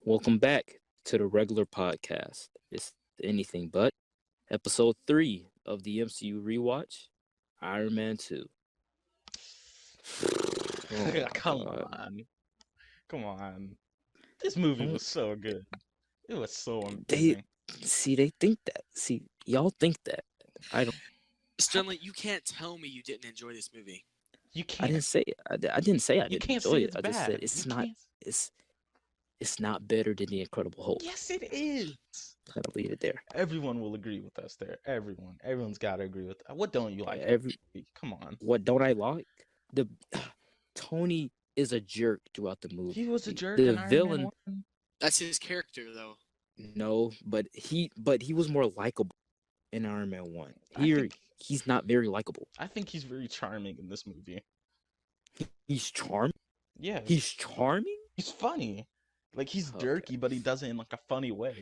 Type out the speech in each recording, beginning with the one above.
Welcome back to the regular podcast. It's anything but episode 3 of the MCU Rewatch, Iron Man 2. Oh my Come god. on. Come on. This movie Don't was so good. It was so they amazing. they think that. See, y'all think that. I don't Stanley, you can't tell me you didn't enjoy this movie. You I can't didn't say I didn't say I you didn't can't say enjoy it. it's I just said bad. You it's not can't. it's not better than the Incredible Hulk. Yes, it is. I'm gonna leave it there. Everyone will agree with us there. Everyone's got to agree with that. What don't you like? Come on. What don't I like? The Tony is a jerk throughout the movie. He was a jerk The in Iron villain Man 1. That's his character, though. No, but he was more likable in Iron Man 1. I Here, think he's not very likable. I think he's very charming in this movie. He's charming. Yeah. He's charming. He's funny. Like he's Okay. jerky, but he does it in like a funny way.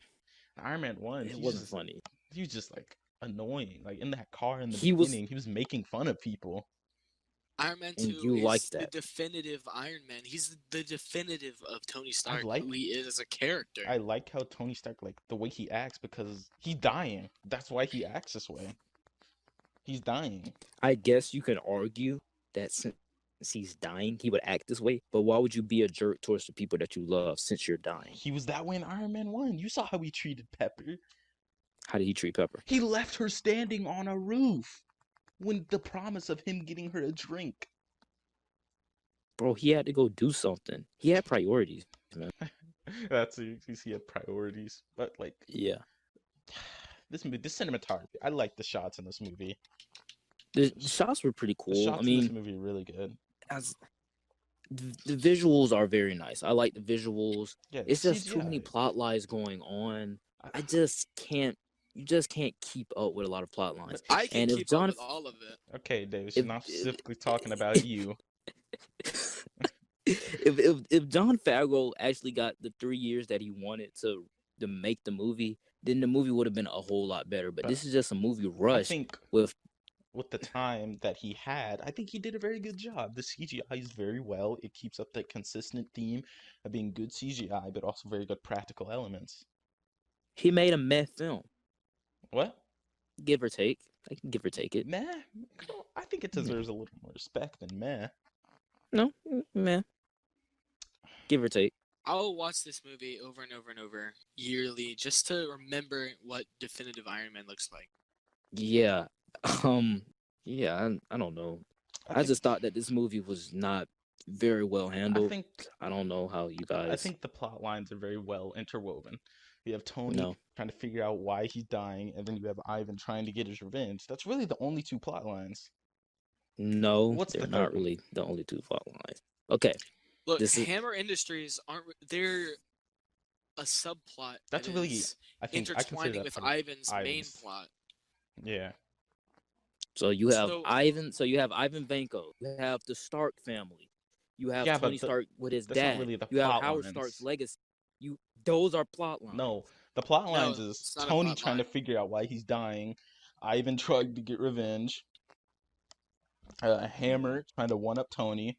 In Iron Man 1, It wasn't funny. he was just like annoying. Like in that car in the He was- beginning, he was making fun of people. Iron Man And 2 you is like the that. definitive Iron Man. He's the definitive of Tony Stark, like- who he is as a character. I like how Tony Stark, like the way he acts, because he's dying. That's why he acts this way. He's dying. I guess you can argue that since he's dying, he would act this way. But why would you be a jerk towards the people that you love since you're dying? He was that way in Iron Man 1. You saw how he treated Pepper. How did he treat Pepper? He left her standing on a roof when the promise of him getting her a drink. Bro, he had to go do something. He had priorities, man. That's he had priorities. But like Yeah. this cinematography, I like the shots in this movie. The shots were pretty The cool. shots I in this mean, movie are really good. as the visuals are very nice. I like the visuals. Yeah, It's just too many CGI. plot lines going on. I just can't. You just can't keep up with a lot of plot lines. But- I can And if keep John- up with all of it. Okay, Dave, she's If- not specifically talking about you. if John Favreau actually got the 3 years that he wanted to make the movie, then the movie would have been a whole lot better. But But this is just a movie I rushed think with. with the time that he had, I think he did a very good job. The CGI is very well. It keeps up that consistent theme of being good CGI, but also very good practical elements. He made a meh film, What? give or take. I can give or take it. Meh? I think it deserves a little more respect than meh. No, meh. Give or take. I'll watch this movie over and over and over yearly just to remember what definitive Iron Man looks like. Yeah. Yeah, I don't know. I just thought that this movie was not very well handled. I don't know how you guys. I think the plot lines are very well interwoven. You have Tony No. trying to figure out why he's dying, and then you have Ivan trying to get his revenge. That's really the only two plot lines. No, What's they're the not third? really the only two plot lines. Okay, Look, This is- Hammer Industries they're a subplot. That's that really, is I consider intertwining that with part of Ivan's main Ivan's- plot. Yeah. so you have So- Ivan. So you have Ivan Vanko. You have the Stark family. You have Yeah, but Tony Stark with his that's not dad. really the You have plot Howard lines. Stark's legacy. Those are plot lines. No, the plot No, lines is it's not a Tony plot trying to line. figure out why he's dying, Ivan trying to get revenge, Hammer trying to one up Tony,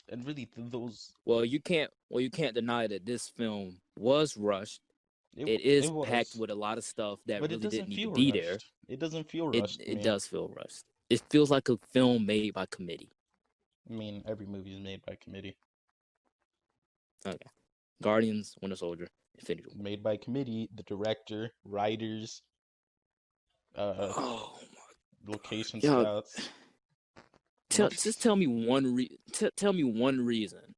and really those. Well, you can't deny that this film was rushed. It is packed with a lot of stuff that but it really doesn't didn't need feel to be rushed. there. It doesn't feel It rushed. to me. does feel rushed. It feels like a film made by committee. I mean, every movie is made by committee. Guardians, Winter Soldier, Infinity War. Made by committee. The director, writers, Oh, location Yeah. scouts. just tell me tell me one reason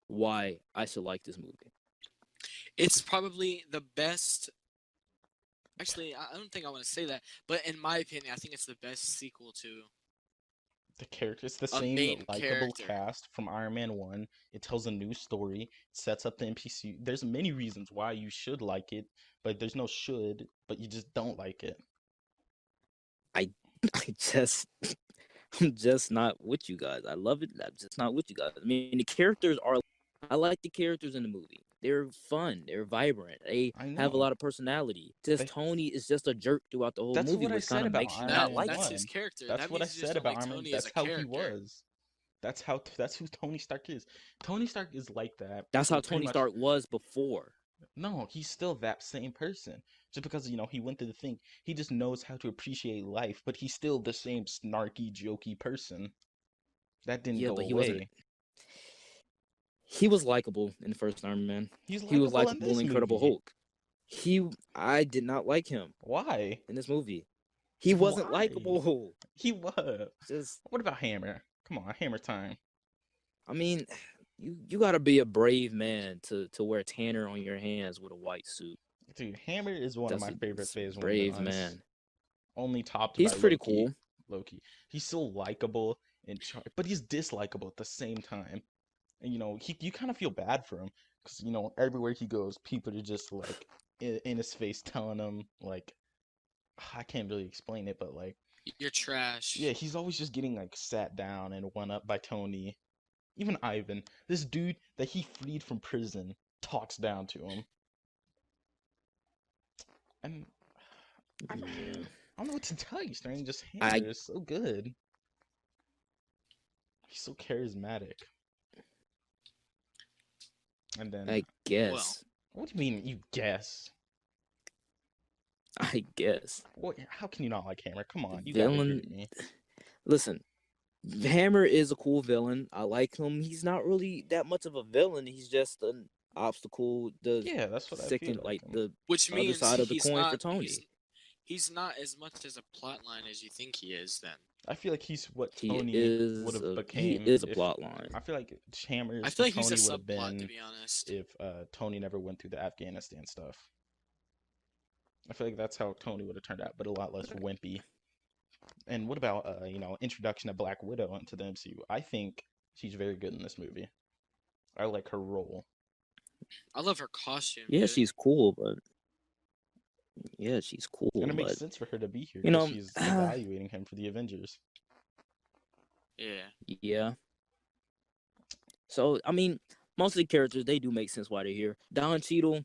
why I should like this movie. It's probably the best. Actually, I don't think I want to say that, but in my opinion, I think it's the best sequel to. The character, it's the A same main likable character. cast from Iron Man 1. It tells a new story, it sets up the NPC. There's many reasons why you should like it, but there's no should, but you just don't like it. I'm just not with you guys. I love it. I'm just not with you guys. I mean, the characters are. I like the characters in the movie. They're fun. They're vibrant. They I have a know. lot of personality. Just They- Tony is just a jerk throughout the whole That's movie, what I which said kind of about makes you Iron not Man like that's him. his character. That's that what I means you just said don't about like Iron Man. Tony as That's a how character. he was. That's who Tony Stark is. Tony Stark is like that. That's how Pretty Tony much- Stark was before. No, he's still that same person. Just because, he went through the thing, he just knows how to appreciate life, but he's still the same snarky, jokey person. That didn't Yeah, go but he wasn't. away. He was likable in the first Iron Man. He's He was likable in likable in this Incredible movie. Hulk. I did not like him Why? in this movie. He wasn't Why? likable. He was. Just, What about Hammer? Come on, Hammer time. I mean, you gotta be a brave man to wear tanner on your hands with a white suit. Dude, Hammer is one of That's my favorite a Phase 1 brave villains. man. Only topped He's by pretty Loki. cool. Loki. He's so likable and but he's dislikable at the same time. And you kind of feel bad for him because everywhere he goes, people are just like in his face telling him like I can't really explain it, but like You're trash. yeah, he's always just getting like sat down and one up by Tony. Even Ivan, this dude that he freed from prison, talks down to him. And I Yeah. don't know what to tell you, Sterling. Just I Hammer is so good. He's so charismatic. And then, I Well, guess. what do you mean you guess? I guess. What? How can you not like Hammer? Come on, you gotta agree Villain. with me. Listen, Hammer is a cool villain. I like him. He's not really that much of a villain. He's just an obstacle. The Yeah, that's what I feel second, like like him. the which other means side of the he's coin for not Tony. he's not as much as a plot line as you think he is. Then I feel like he's what He Tony would is have he became is a if plot line. I feel like Hammer I is feel who like he's a Tony would have subplot, to been be honest. if Tony never went through the Afghanistan stuff. I feel like that's how Tony would have turned out, but a lot less wimpy. And what about introduction of Black Widow into the MCU? I think she's very good in this movie. I like her role. I love her costume, Yeah, dude. she's cool, but yeah, she's And cool, it makes but sense for her to be here you because know, she's evaluating him for the Avengers. Yeah. yeah. So I mean, most of the characters they do make sense why they're here. Don Cheadle,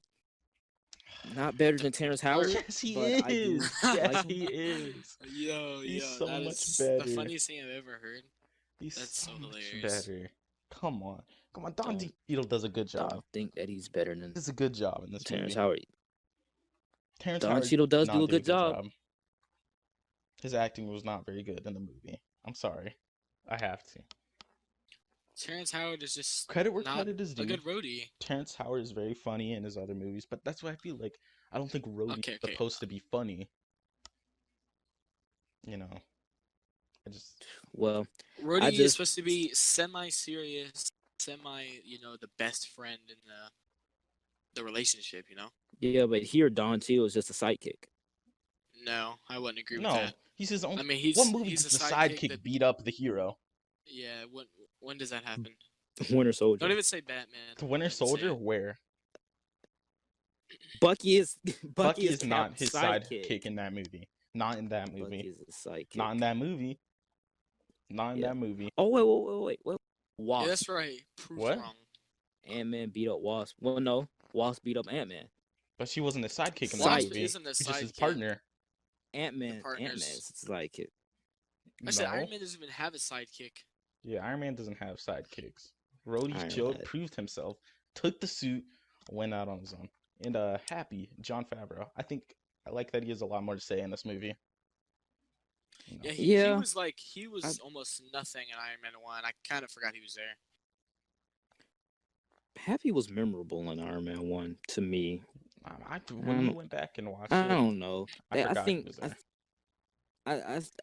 not better than Terrence Howard, Yes, he but I do is. Yes, like him. he is. Yo, He's yo, so that much is the better. funniest thing I've ever heard. He's That's so so much hilarious. better. Come on. Come on. Don Don't Cheadle does a good job. don't think that he's better He than does a good job in this Terrence movie. Howard. Terrence Don Howard Cheadle did does do not a do a good good job. job. His acting was not very good in the movie. I'm sorry. I have to. Terrence Howard is just Credit where not credit is a due. good roadie. Terrence Howard is very funny in his other movies, but that's why I feel like I don't think Rhodey Okay, is okay. supposed to be funny. I just Well, I Roadie is just supposed to be semi-serious, the best friend in the relationship. yeah, but here Don Cheadle is just a sidekick. No, I wouldn't agree with no. that. He's his own. I mean, What he's movie he's does a the sidekick that sidekick beat up the hero? yeah. When does that happen? Winter Soldier. Don't even say Batman. The Winter Don't even say Soldier? it. Where? Bucky is Bucky is is not Cap's his sidekick. sidekick in that movie. Not in that movie. Bucky is a sidekick. Not in that movie. Not in Yeah. that movie. Oh wait. Wasp. Yeah, that's right. Proof What? wrong. Ant-Man beat up Wasp. Well, no, Wasp beat up Ant-Man. But she wasn't a sidekick in that Wasp movie. isn't a She's just his sidekick. partner. Ant-Man partners. is a sidekick. Actually, No. Iron Man doesn't even have a sidekick. Yeah, Iron Man doesn't have sidekicks. Rhodey Iron Man. proved himself, took the suit, went out on his own. And Happy, Jon Favreau. I like that he has a lot more to say in this movie. Yeah, he Yeah. was almost nothing in Iron Man 1. I kind of forgot he was there. Happy was memorable in Iron Man 1 to me. When you went back and watched I it, don't know. I I forgot he think was there.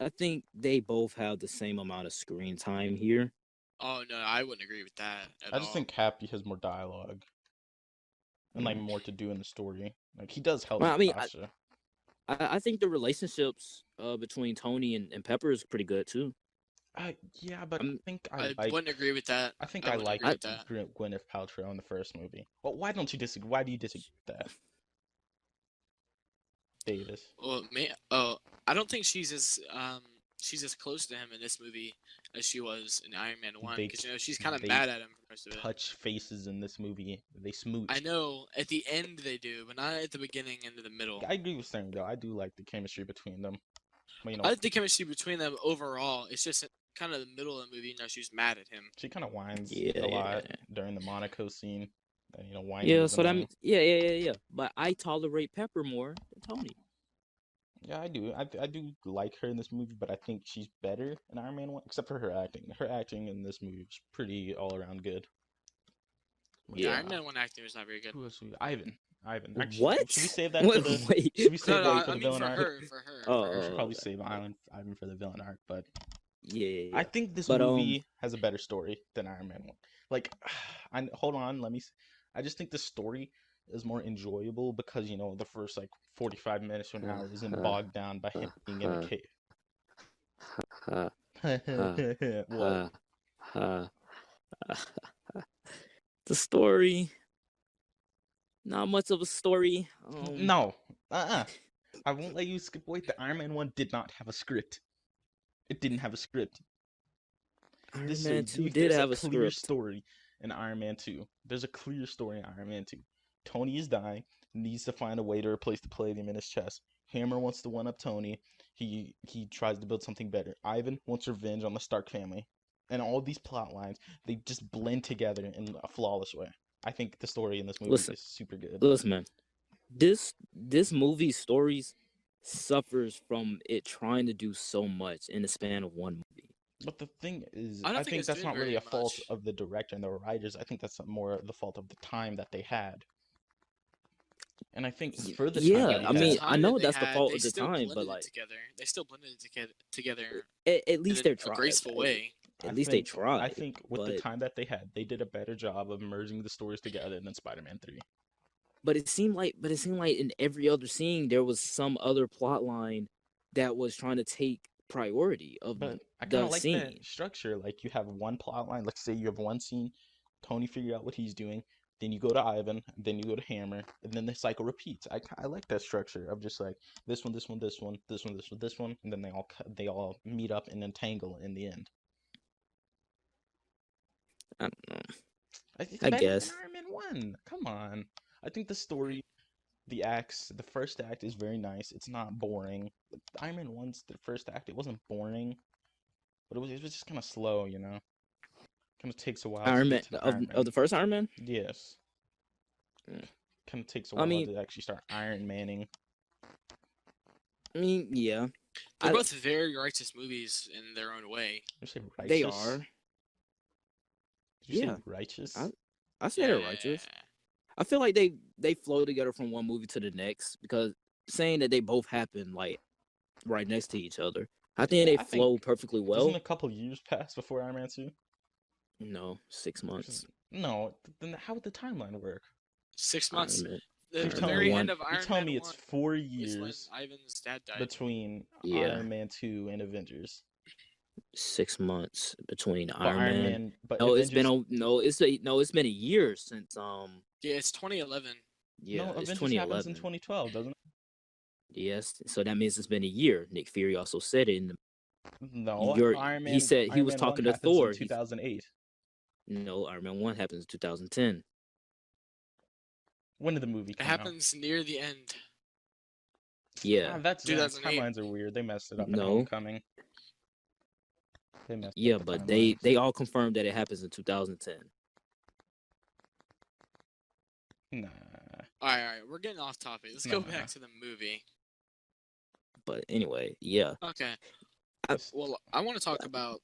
I think they both have the same amount of screen time here. Oh no, I wouldn't agree with that at all. I just think Happy has more dialogue and like more to do in the story. Like he does help. Well, I mean, Natasha. I think the relationships between Tony and Pepper is pretty good too. Yeah, but I'm- I think I like. wouldn't agree with that. I think I I wouldn't like agree with that. Gwyneth Paltrow in the first movie. Well, why don't you disagree? Why do you disagree with that, Davis? Well, I don't think she's as close to him in this movie as she was in Iron Man 1 They- because she's kind of they mad at him for most of it. Touch faces in this movie. They smooch. I know at the end they do, but not at the beginning and the middle. I agree with Stern though. I do like the chemistry between them. But, I like the chemistry between them overall. It's just kind of the middle of the movie. She's mad at him. she kind of whines a Yeah. lot during the Monaco scene. and whining Yeah, is so that annoying. means yeah. But I tolerate Pepper more than Tony. Yeah, I do. I do like her in this movie, but I think she's better in Iron Man 1, except for her acting. Her acting in this movie is pretty all around good. But Yeah, Yeah. Iron Man 1 acting was not very good. who else? Ivan. Ivan. Actually, should we What? save that for Wait, the? Should we wait. No, save no, that I, for I the mean villain for arc? her, We should Oh, probably okay. save Ivan for the villain arc, but I Yeah. think this But movie has a better story than Iron Man 1. Like, hold on, I just think the story is more enjoyable because, the first like 45 minutes to an hour isn't bogged down by him being in a cave. What? the story, not much of a story. No. I won't let you skip away. The Iron Man 1 did not have a script. It didn't have a script. Iron Man 2 did There's a have a clear script. story in Iron Man 2. There's a clear story in Iron Man 2. Tony is dying, needs to find a way to replace the palladium in his chest. Hammer wants to one up Tony. He tries to build something better. Ivan wants revenge on the Stark family. And all these plot lines, they just blend together in a flawless way. I think the story in this movie Listen, is super good. listen, man. This movie's stories suffers from it trying to do so much in the span of one movie. But the thing is, I don't I think think it's that's doing not really very a fault much. of the director and the writers. I think that's more the fault of the time that they had. And I think for the time Yeah, Yeah, that he I but the mean, had, I time that know they that's the had, fault they of the still time, but blended it like, together. They still blended it together at in least they're a trying. graceful way. At least they I tried. think with the But time that they had, they did a better job of merging the stories together than Spider-Man 3. it seemed like in every other scene there was some other plot line that was trying to take priority of But I kind the of like that scene. structure. Like you have one plot line. Let's say you have one scene, Tony figure out what he's doing. Then you go to Ivan, then you go to Hammer, and then the cycle repeats. I like that structure of just like this one, this one, this one, this one, this one, this one, and then they all meet up and entangle in the end. I don't know. It's I better than guess. Iron Man 1. Come on. I think the story, the first act is very nice. It's not boring. Like, Iron Man 1's the first act, it wasn't boring, but it was just kind of slow, Kind of takes a while to Iron get Man to the Iron of Man. the first Iron Man. Yes. Mm. Kind of takes a I while mean, to actually start Iron Manning. yeah, They're I both very righteous movies in their own way. Did you say they righteous? are. Did you say Yeah, I righteous? I say they're Yeah. righteous. I feel like they flow together from one movie to the next because saying that they both happen like right next to each other, I think Yeah, they I think flow perfectly doesn't well. a couple years pass before Iron Man 2? No, 6 months. No, then how would the timeline work? 6 months. Iron Man, So The you're Iron telling Man very me end one. of you're Iron telling Man me it's 1 4 is when years Ivan's dad died. between Yeah, Iron Man 2 and Avengers. 6 months between But Iron Man. but No, Avengers, it's been a year since Yeah, it's 2011. yeah, no, it's Avengers happens in 2011. 2012, doesn't it? Yes, so that means it's been a year. Nick Fury also said it in the No, your he said he Iron was Man 1 talking to happens in Thor. He's 2008. no Iron Man 1 happens in 2010. When did the movie It come out? happens near the end. Yeah. That's 2008. timelines are weird. They messed it up in No. Homecoming. They messed Yeah, up the but timelines. they all confirmed that it happens in 2010. Nah. Alright, we're getting off topic. Let's go back to the movie. But anyway, yeah. Okay. I- Well, I want to talk about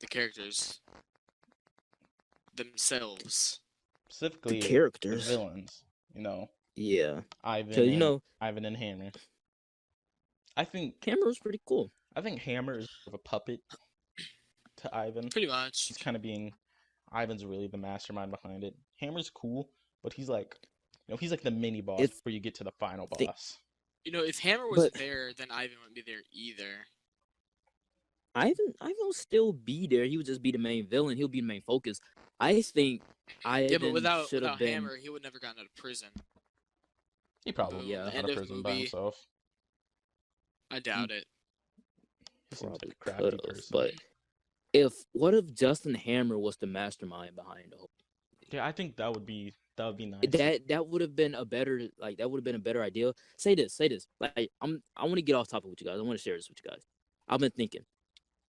the characters themselves. Specifically, The characters. the villains. Yeah. Ivan and Hammer. I think Hammer was pretty cool. Hammer is more of a puppet to Ivan. Pretty much. He's kind of Ivan's really the mastermind behind it. Hammer's cool, but he's like, he's like the mini boss It's- before you get to the final boss. If Hammer was there, then Ivan wouldn't be there either. Ivan will still be there. He would just be the main villain. He'll be the main focus. I think Ivan Yeah, but without should have been. Hammer, he would never gotten out of prison. He probably Yeah. got out End of of prison by movie. himself. I doubt it. He seems like Probably a crafty could have, person. but what if Justin Hammer was the mastermind behind the whole? Yeah, I think that would be nice. That would have been a better idea. Say this. Like I want to get off topic with you guys. I want to share this with you guys. I've been thinking.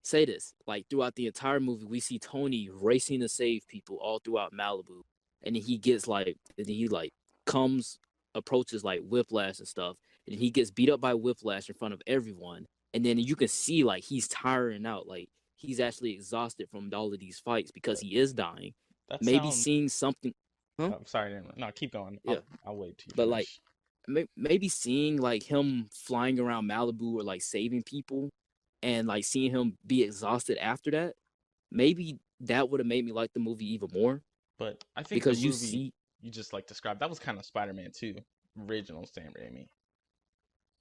Say this. Like throughout the entire movie, we see Tony racing to save people all throughout Malibu, and then he gets like, and he like comes approaches like Whiplash and stuff, and he gets beat up by Whiplash in front of everyone, and then you can see like he's tiring out, like he's actually exhausted from all of these fights because That, he is dying. that Maybe sound. seeing something, huh? I'm sorry, no, keep going. Yeah, I'll wait till you but like finish. maybe seeing like him flying around Malibu or like saving people, and like seeing him be exhausted after that, maybe that would have made me like the movie even more But I think the because you movie see, you just like described that was kind of Spider-Man 2, original Sam Raimi.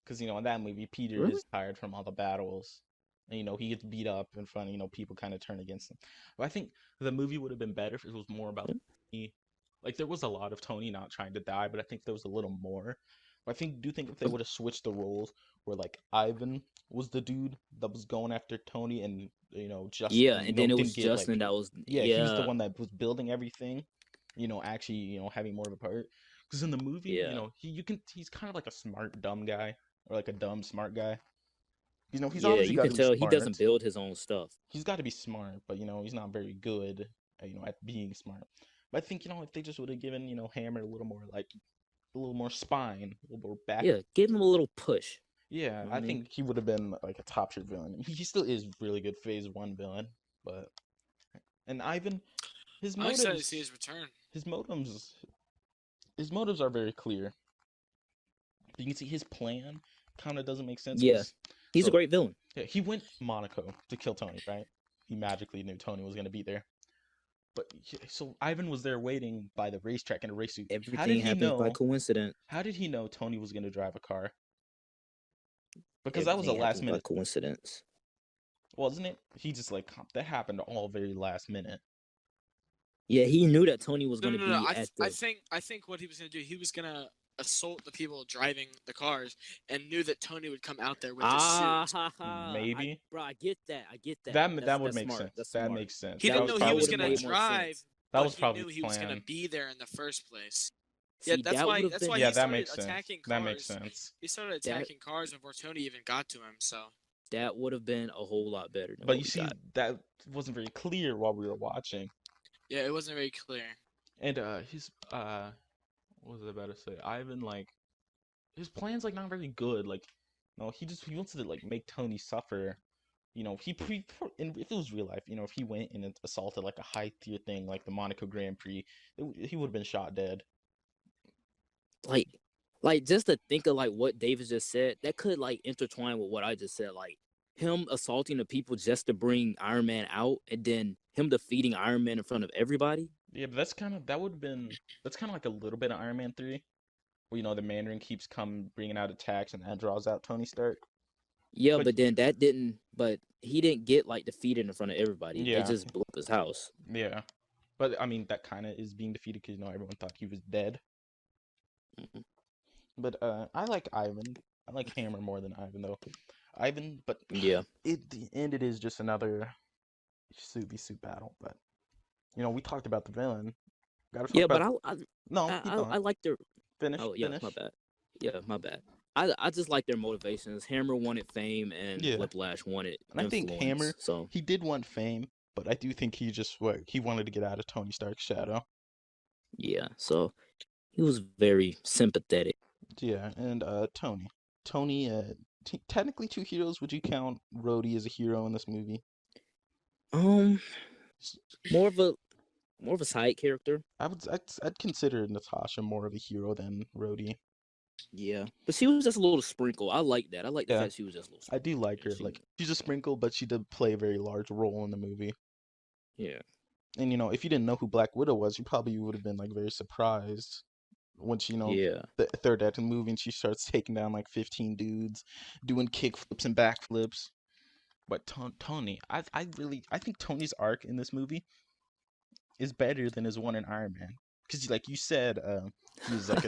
Because in that movie, Peter really, is tired from all the battles, and he gets beat up in front. People kind of turn against him. But I think the movie would have been better if it was more about Tony. Like there was a lot of Tony not trying to die, but I think there was a little more. But do think if they would have switched the roles, where like Ivan was the dude that was going after Tony, and yeah, Justin, and then it was didn't get Justin like, that was, yeah, he was the yeah, one that was building everything. Actually, having more of a part. Because in the movie, yeah, he's kind of like a smart dumb guy, or like a dumb smart guy. He's yeah, obviously you got can to be tell he doesn't smart. build his own stuff. He's got to be smart, but he's not very good, at being smart. But I think if they just would have given Hammer a little more spine, a little more back. Yeah, give him a little push. Yeah, You know what I I mean? think he would have been like a top tier villain. He still is really good Phase 1 villain, but and Ivan, his I'm excited to see motives, his return. his motives, his motives are very clear. You can see his plan kind of doesn't make sense Yeah, because he's a so great villain. yeah, he went Monaco to kill Tony, right? He magically knew Tony was gonna be there. But so Ivan was there waiting by the racetrack in a race suit. How did Everything he happens by know? coincidence. How did he know Tony was gonna drive a car? Because that was a Everything last happens by minute, coincidence. wasn't it? He just like that happened all very last minute. Yeah, he knew that Tony was No, going no, to no, no. be at the. I think what he was gonna do, he was gonna assault the people driving the cars, and knew that Tony would come out there with his Ah, suit. ha, ha. Maybe Bro, I get that. I get that. that would That's make smart. sense. That's That smart. makes sense. He That didn't was know he That probably was would his have gonna plan. made more drive, sense. That but was he probably knew his he was gonna plan. be there in the first place. Yeah, See, that would have that's been. why Yeah, he that started makes sense. attacking That makes cars. sense. He started That attacking cars before Tony even got to him. So that would have been a whole lot better than But what you we see, got. that wasn't very clear while we were watching. yeah, it wasn't very clear. And his what was I about to say? Ivan, like, his plan's like not very good. Like, no, he wants to like make Tony suffer. If it was real life, if he went and assaulted like a high tier thing like the Monaco Grand Prix, he would have been shot dead. Like, like just to think of like what David just said, that could like intertwine with what I just said. Like him assaulting the people just to bring Iron Man out, and then him defeating Iron Man in front of everybody. Yeah, but that would have been that's kind of like a little bit of Iron Man 3, where the Mandarin keeps bringing out attacks and that draws out Tony Stark. Yeah, But but then that didn't. But he didn't get like defeated in front of everybody. They yeah, just blew up his house. yeah. But I mean, that kind of is being defeated because everyone thought he was dead. Mhm. But I like Ivan. I like Hammer more than Ivan though. Ivan, but Yeah, at the end it is just another suit battle. But we talked about the villain. Got to talk yeah, but about. No, keep I going. like their. Finish, Oh yeah, my finish. bad. Yeah, my bad. I just like their motivations. Hammer wanted fame, and Yeah, Whiplash wanted and I think influence. Hammer, So he did want fame, but I do think he wanted to get out of Tony Stark's shadow. yeah, so he was very sympathetic. Yeah, and Tony, technically two heroes. Would you count Rhodey as a hero in this movie? Um, more of a side character. I'd consider Natasha more of a hero than Rhodey. Yeah, but she was just a little sprinkle. I like that. I like the Yeah, fact she was just a little I do sprinkle. like Yeah, her. Like she's a sprinkle, but she did play a very large role in the movie. yeah, And if you didn't know who Black Widow was, you probably would have been like very surprised once yeah. the third act of the movie and she starts taking down like 15 dudes, doing kick flips and backflips. But Tony, I think Tony's arc in this movie is better than his one in Iron Man. Because like you said, he's like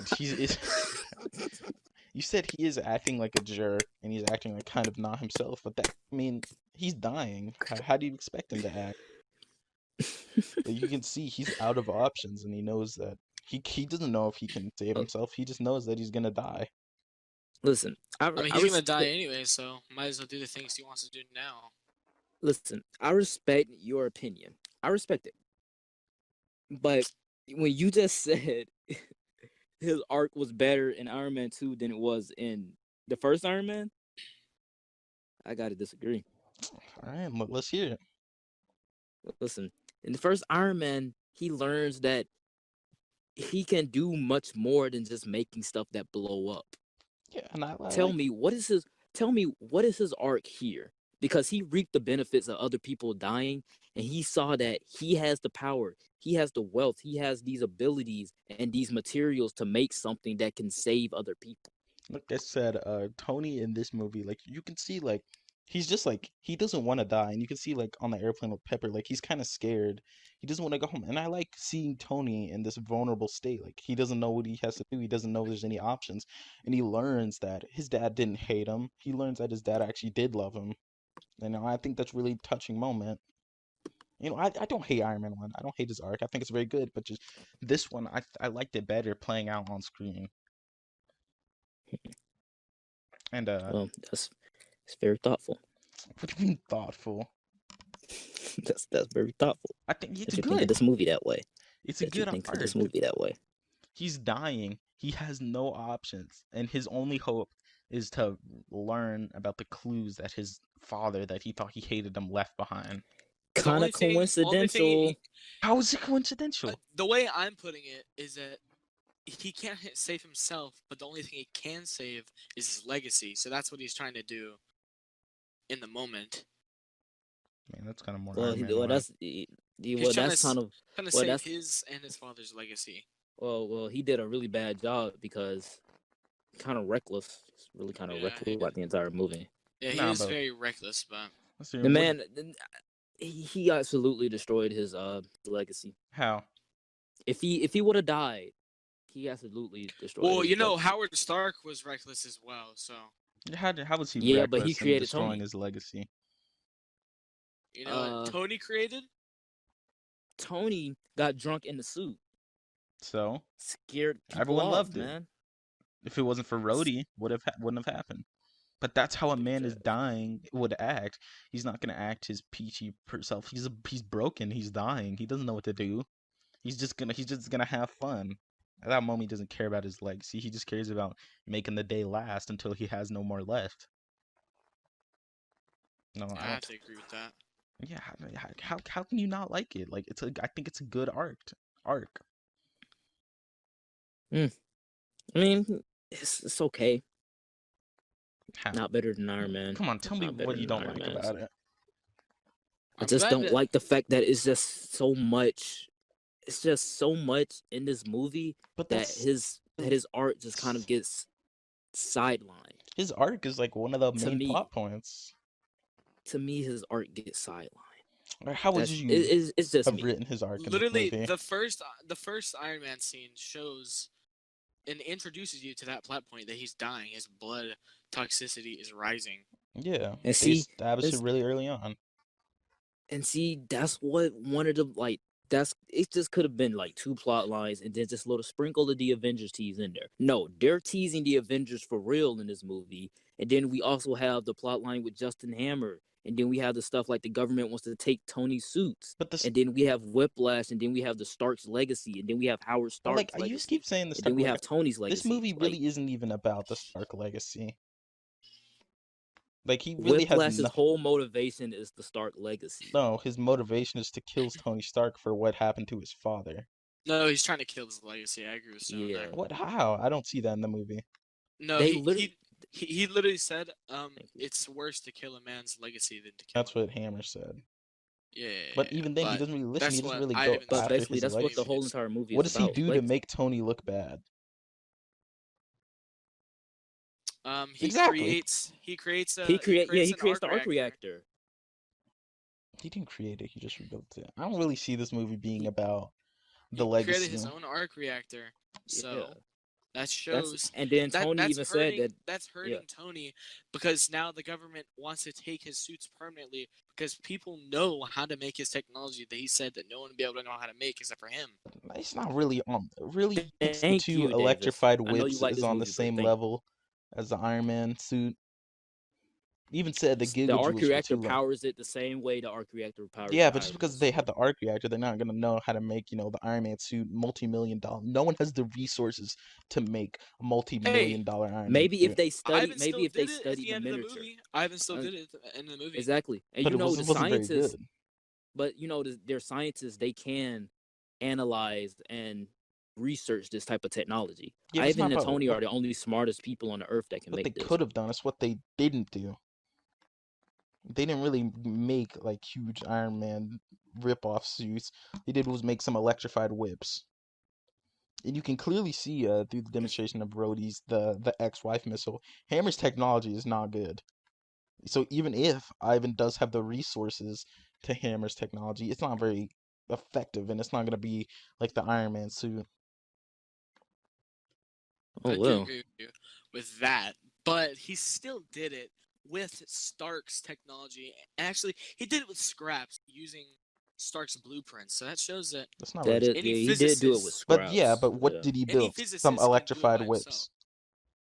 you said he is acting like a jerk and he's acting like kind of not himself. But he's dying. How do you expect him to act? Like, you can see he's out of options and he knows that he doesn't know if he can save Uh, himself. He just knows that he's gonna die. Listen, I mean, I he's gonna die respect. anyway, so might as well do the things he wants to do now. Listen, I respect your opinion. I respect it, but when you just said his arc was better in Iron Man 2 than it was in the first Iron Man, I gotta disagree. All right, let's hear it. Listen, in the first Iron Man, he learns that he can do much more than just making stuff that blow up. Yeah, and I Tell like. me what is his arc here? Because he reaped the benefits of other people dying, and he saw that he has the power, he has the wealth, he has these abilities and these materials to make something that can save other people. Like I said, Tony in this movie, like you can see, like he's just like he doesn't want to die, and you can see like on the airplane with Pepper, like he's kind of scared. He doesn't want to go home, and I like seeing Tony in this vulnerable state. Like he doesn't know what he has to do. He doesn't know there's any options, and he learns that his dad didn't hate him. He learns that his dad actually did love him. I think that's really touching moment. I don't hate Iron Man 1. I don't hate his arc. I think it's very good, but just this one, I liked it better playing out on screen. And Well, it's very thoughtful. what do you mean thoughtful? That's very thoughtful. I think it's That you think of good. this movie that way. It's a That you good think of arc. this movie that way. He's dying. He has no options, and his only hope is to learn about the clues that his father, that he thought he hated him, left behind. Kind of coincidental. How is it coincidental? The way I'm putting it is that he can't save himself, but the only thing he can save is his legacy. So that's what he's trying to do in the moment. Man, that's kind of more. Well, Iron Man well, like. that's kind of trying to well, save that's his and his father's legacy. well, he did a really bad job because kind of reckless. It's really kind of reckless about the entire movie. Yeah, he was very reckless, but the man, he absolutely destroyed his legacy. How? If he would have died, he absolutely destroyed. Well, his legacy. Howard Stark was reckless as well. So how was he reckless but he created in destroying Tony. his legacy? You know what Tony created? Tony got drunk in the suit. So scared people everyone off, loved man. it. If it wasn't for Rhodey, wouldn't have happened. But that's how a man is dying would act. He's not gonna act his peachy self. He's broken. He's dying. He doesn't know what to do. He's just gonna have fun. At that moment, he doesn't care about his legacy. He just cares about making the day last until he has no more left. No, I have to agree with that. Yeah, how can you not like it? Like I think it's a good arc. I mean, it's okay. How? Not better than Iron Man. Come on, tell me what you don't like about it. I just don't like the fact that it's just so much. It's just so much in this movie that his art just kind of gets sidelined. His arc is like one of the main plot points. To me, his art gets sidelined. How would you it's just have written his arc? Literally, the first Iron Man scene shows and introduces you to that plot point that he's dying. His blood toxicity is rising. Yeah, and see, established it really early on. And see, that's what one of the it just could have been like 2 plot lines and then just a little sprinkle of the Avengers tease in there. No, they're teasing the Avengers for real in this movie. And then we also have the plot line with Justin Hammer. And then we have the stuff like the government wants to take Tony's suits. And then we have Whiplash, and then we have the Stark's legacy, and then we have Howard Stark's legacy. You keep saying this. And then we have Tony's legacy. This movie really isn't even about the Stark legacy. Like he really Whiplash's whole motivation is the Stark legacy. No, his motivation is to kill Tony Stark for what happened to his father. No, he's trying to kill his legacy. I agree with Stone. Yeah. What? How? I don't see that in the movie. No, he literally said, it's worse to kill a man's legacy than to kill. That's what Hammer said. Yeah. But even then, he doesn't really listen. He doesn't really go. But basically, that's what the whole entire movie is about. What does he do to make Tony look bad? He creates the arc reactor. He didn't create it. He just rebuilt it. I don't really see this movie being about the legacy. He created his own arc reactor. So that shows. And then Tony even said that that's hurting Tony because now the government wants to take his suits permanently because people know how to make his technology that he said that no one would be able to know how to make except for him. It's not really the two electrified whips is on the same level as the Iron Man suit. Even said the The giga arc joules were reactor too low. powers it the same way the arc reactor powers Yeah, the but just Iron because Man they suit. have the arc reactor, they're not gonna know how to make, the Iron Man suit multi-million dollar. No one has the resources to make a multi-million Hey, dollar Iron Man Maybe suit. Still maybe if they did it at studied the the end of the miniature. movie. Ivan still Uh, did it at the end of the movie. exactly. And But you it know was the it wasn't very scientists, good. but they're scientists, they can analyze and research this type of technology. Yeah, but it's not Ivan and about Tony are the only smartest people on the earth that can what they make this. could have done. It's what they didn't do. They didn't really make like huge Iron Man rip-off suits. They did was make some electrified whips. And you can clearly see through the demonstration of Rhodey's the ex-wife missile, Hammer's technology is not good. So even if Ivan does have the resources to Hammer's technology, it's not very effective, and it's not gonna be like the Iron Man suit. Oh I do well. agree with you with that, but he still did it with Stark's technology. Actually, he did it with scraps using Stark's blueprints. So that shows that That's not really. That is, any yeah, he did do it with physicist, But yeah, scraps. but what Yeah. did he any build? Some physicist can do it electrified by himself. whips.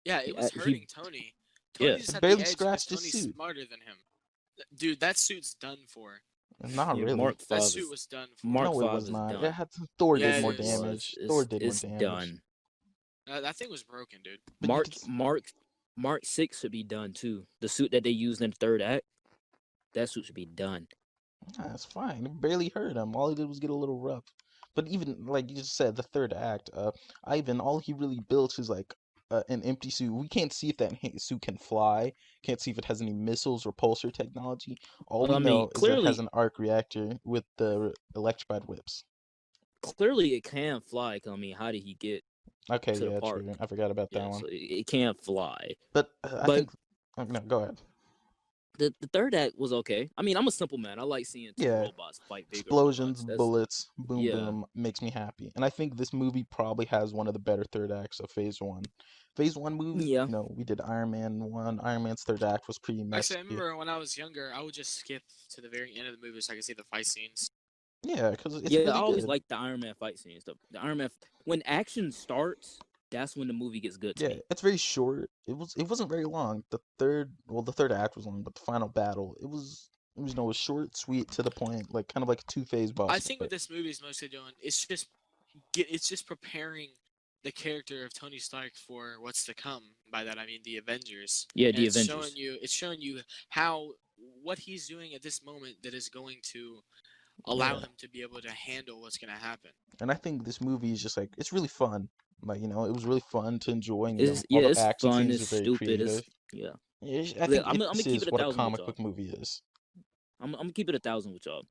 Yeah, it was He hurting Tony. yeah. Tony just It had the barely edge because scratched his Tony's suit. smarter than him. Dude, that suit's done for. Not Yeah, really. Mark That 5 suit is was done for. Mark No, it 5 was is not. It done. had Thor did Yeah, it more Yes, it is. damage. was. Thor did more It's damage. done. That thing was broken, dude. But you could. Mark 6 should be done too. The suit that they used in the third act, that suit should be done. That's fine. It barely hurt him. All he did was get a little rough. But even like you just said, the third act, Ivan, all he really built is like an empty suit. We can't see if that suit can fly. Can't see if it has any missiles or pulsar technology. All Well, we I mean, know is that it has an arc reactor with the electrified whips. clearly it can fly. 'Cause, I mean, how did he get Okay, to the yeah, park? true. I forgot about that Yeah, one. so it can fly. But I But think. No, go ahead. the third act was okay. I mean, I'm a simple man. I like seeing two Yeah, robots fight bigger explosions, robots. That's bullets, boom, yeah, boom, makes me happy. And I think this movie probably has one of the better third acts of Phase 1. Phase 1 movie, yeah, we did Iron Man 1. Iron Man's third act was pretty Actually, I messy. remember when I was younger, I would just skip to the very end of the movie so I could see the fight scenes. Yeah, because it's yeah. I really always good. like the Iron Man fight scenes. The Iron Man when action starts, that's when the movie gets good to Yeah, me. it's very short. It wasn't very long. The third act was long, but the final battle, it was short, sweet, to the point, like kind of like a two-phase boss I think what fight. this movie is mostly doing is it's just preparing the character of Tony Stark for what's to come. By that I mean the Avengers, Yeah, and the Avengers. it's showing you how what he's doing at this moment that is going to allow Yeah, him to be able to handle what's going to happen. and I think this movie is just like it's really fun. Like it was really fun to enjoy. And, It's all yeah, the it's action fun. scenes It's are very stupid. It's creative. yeah. Yeah, I Look, think I'm gonna this keep is it a what a thousand with comic y'all. book movie is. I'm gonna keep it 1,000 with y'all.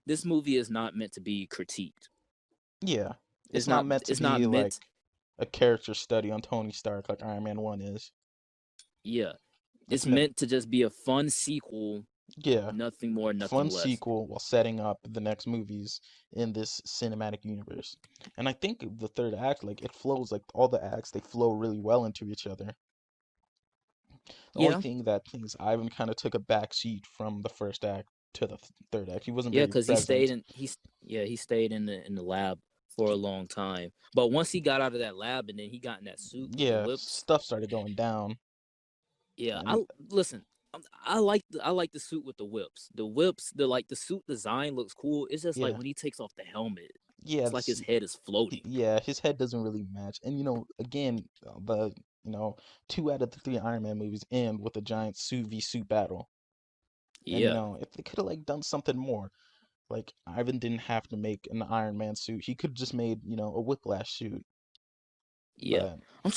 This movie is not meant to be critiqued. Yeah, it's It's not not. meant to It's not be like meant. a character study on Tony Stark like Iron Man 1 is. Yeah, It's it's meant, meant to just be a fun sequel. yeah, Nothing more, nothing fun less. sequel while setting up the next movies in this cinematic universe. And I think the third act, like it flows, like all the acts, they flow really well into each other. The only Yeah, thing that things Ivan kind of took a back seat from the first act to the third act. He wasn't yeah, very because he stayed present. in. He stayed in the lab for a long time. But once he got out of that lab and then he got in that suit with the Yeah, whips, stuff started going down. yeah, And listen. I like the suit with the whips. The suit design looks cool. It's just like yeah, when he takes off the helmet, yeah, it's like his head is floating. yeah, his head doesn't really match. And again, the you know, 2 out of the 3 Iron Man movies end with a giant suit v suit battle. And Yeah, if they could have like done something more, like Ivan didn't have to make an Iron Man suit. He could have just made, a Whiplash suit. yeah. But I'm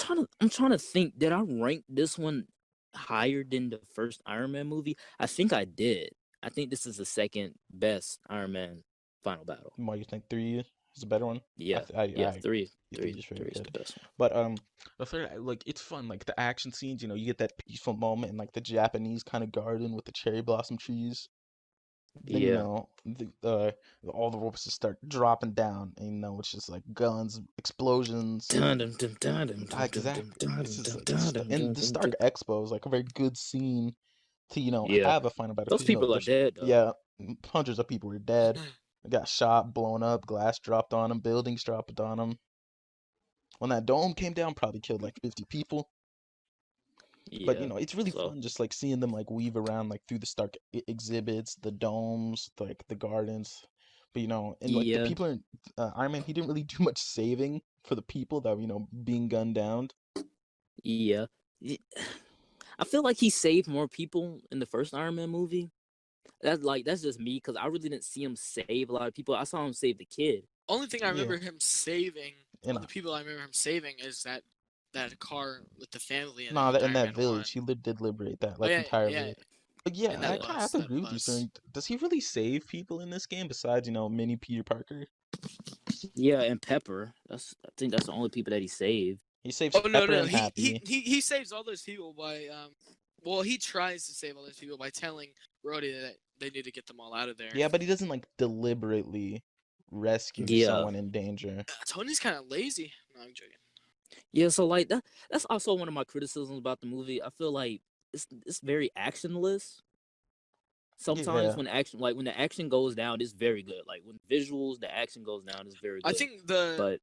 trying to think. Did I rank this one higher than the first Iron Man movie? I think I did. I think this is the second best Iron Man final battle. why you think 3 is a better one? Yeah, I three, yeah, 3 is very three is good. the best one. But the third, like it's fun, like the action scenes. You get that peaceful moment in like the Japanese kind of garden with the cherry blossom trees. Then Yeah. all the ropes just start dropping down, and it's just like guns, explosions. Dun, dun, dun, dun, dun, dun, dun, dun, Exactly. dun, This is dun, like dun, dun, and dun, the dun, Stark dun. Expo is like a very good scene to Yeah, have a final battle those because people are there's dead though. yeah hundreds of people were dead, got shot, blown up, glass dropped on them, buildings dropped on them. When that dome came down, probably killed like 50 people. But Yeah. it's really So fun just like seeing them like weave around like through the Stark exhibits, the domes, like the gardens. But and like the yeah, people in Iron Man, he didn't really do much saving for the people that being gunned down. yeah. Y- I feel like he saved more people in the first Iron Man movie. That's just me because I really didn't see him save a lot of people. I saw him save the kid. Only thing I Yeah, remember him saving, and or the people I remember him saving, is that car with the family in nah, it in that in Iron that Man One. village, he did liberate that Oh like yeah, entire yeah, village. But yeah, in I that kind of have bus, to that agree with you, bus. sir. Does he really save people in this game besides mini Peter Parker? Yeah, and Pepper. I think that's the only people that he saved. He saves Oh no, Pepper no, and Happy. he saves all those people by well, he tries to save all those people by telling Rhodey that they need to get them all out of there. Yeah, but he doesn't like deliberately rescue Yeah, someone in danger. Tony's kind of lazy. No, I'm joking. yeah. So like that's also one of my criticisms about the movie. I feel like it's very actionless. Sometimes Yeah. when when the action goes down, it's very good. Like when visuals, the action goes down, it's very I good. think the But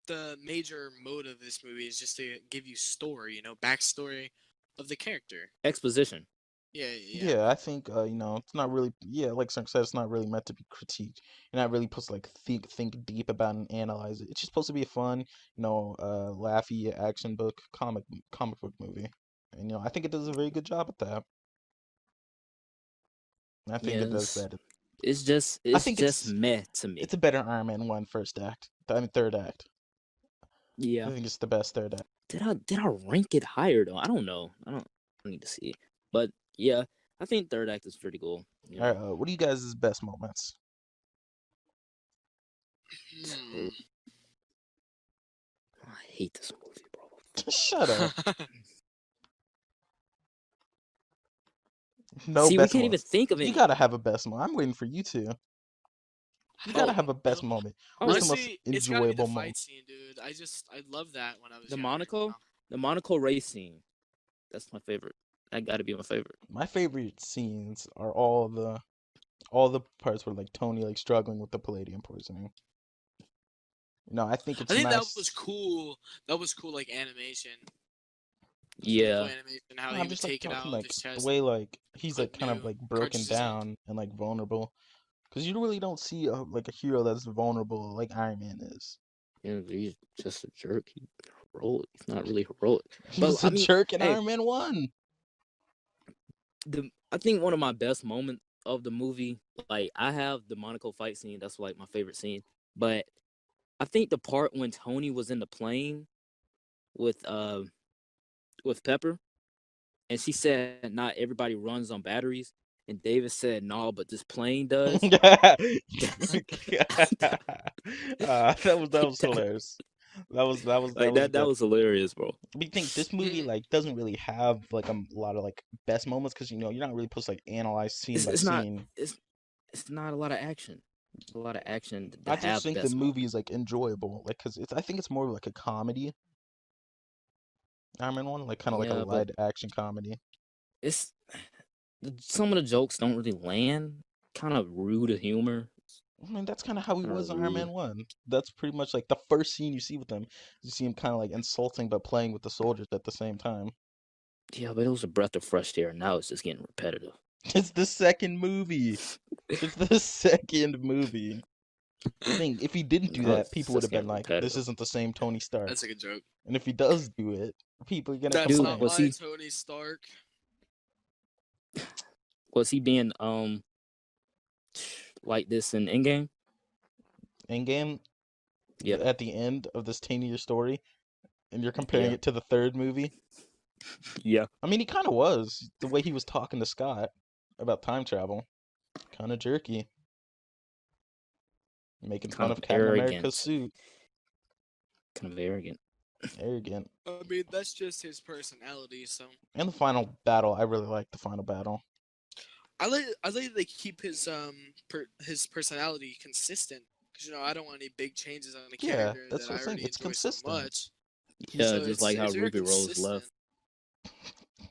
the major mode of this movie is just to give you story, backstory of the character. exposition. Yeah, yeah. Yeah, I think it's not really, yeah, like Sir said, it's not really meant to be critiqued. You're not really supposed to like think deep about and analyze it. It's just supposed to be a fun, laughy action book comic book movie. And I think it does a very good job at that. I think it does Yes, better. I it's think just meh to it's me. a better Iron Man 1 first act. I mean third act. I Yeah. think it's the best third act. Did I rank it higher though? I don't know. I need to see. But yeah, I think third act is pretty cool. You All know. right, what are you guys' best moments? Hmm. I hate this movie, bro. Shut up. No See, we best can't moment. even think of You any. gotta have a best moment. I'm waiting for you to. You gotta Oh, have a best moment. What's the most honestly, it's gotta be the enjoyable moment? fight scene, dude. I love that when I was The younger. Monaco, the Monaco race scene. That's my favorite. That got to be my favorite. My favorite scenes are all the parts where like Tony like struggling with the palladium poisoning. I think I it's think that was nice. cool. That was cool, like animation. It's really cool Yeah, animation how No, he I'm would just like take it talking out of like his the chest way and like he's put like kind of new like broken cartridges in. down and like vulnerable. Because you really don't see like a hero that's vulnerable like Iron Man is. he's just a jerk. He's not really heroic. But He's a I mean, jerk in hey, Iron Man 1. I think one of my best moments of the movie, like I have the Monaco fight scene. That's like my favorite scene. But I think the part when Tony was in the plane with Pepper, and she said not everybody runs on batteries, and David said no, but this plane does. That was hilarious. That was That good. was hilarious, bro. But you think this movie like doesn't really have like a lot of like best moments because you're not really supposed to like analyze scene by It's not scene. it's not a lot of action. A lot of action to I just have think the best movie moment. is like enjoyable, like because I think it's more like a comedy. Iron Man 1, like kind of like a Yeah, but light action comedy. it's some of the jokes don't really land. Kind of rude of humor. I mean, that's kind of how he Kind was of in Iron Man rude. 1. That's pretty much like the first scene you see with him. You see him kind of like insulting but playing with the soldiers at the same time. Yeah, but it was a breath of fresh air. Now it's just getting repetitive. It's the second movie. It's the second movie. I think if he didn't do No, that, it's people would just have been getting like, "This repetitive. isn't the same Tony Stark." That's a good joke. And if he does do it, people are gonna That's Dude, not complain. my Tony Stark. was he being like this in Endgame? Endgame, Yeah, at the end of this 10-year story, and you're comparing yeah, it to the third movie. yeah. I mean, he kind of was the way he was talking to Scott about time travel, kind of jerky, making fun Kind of of Captain America's arrogant. suit, Kind of arrogant. arrogant. I mean, that's just his personality. So And the final battle, I really like the final battle. I like they keep his personality consistent because I don't want any big changes on a Yeah, character that's that what I'm I saying. already It's enjoy so consistent. much. Yeah, So just it's like how it's very Ruby Rose consistent. left.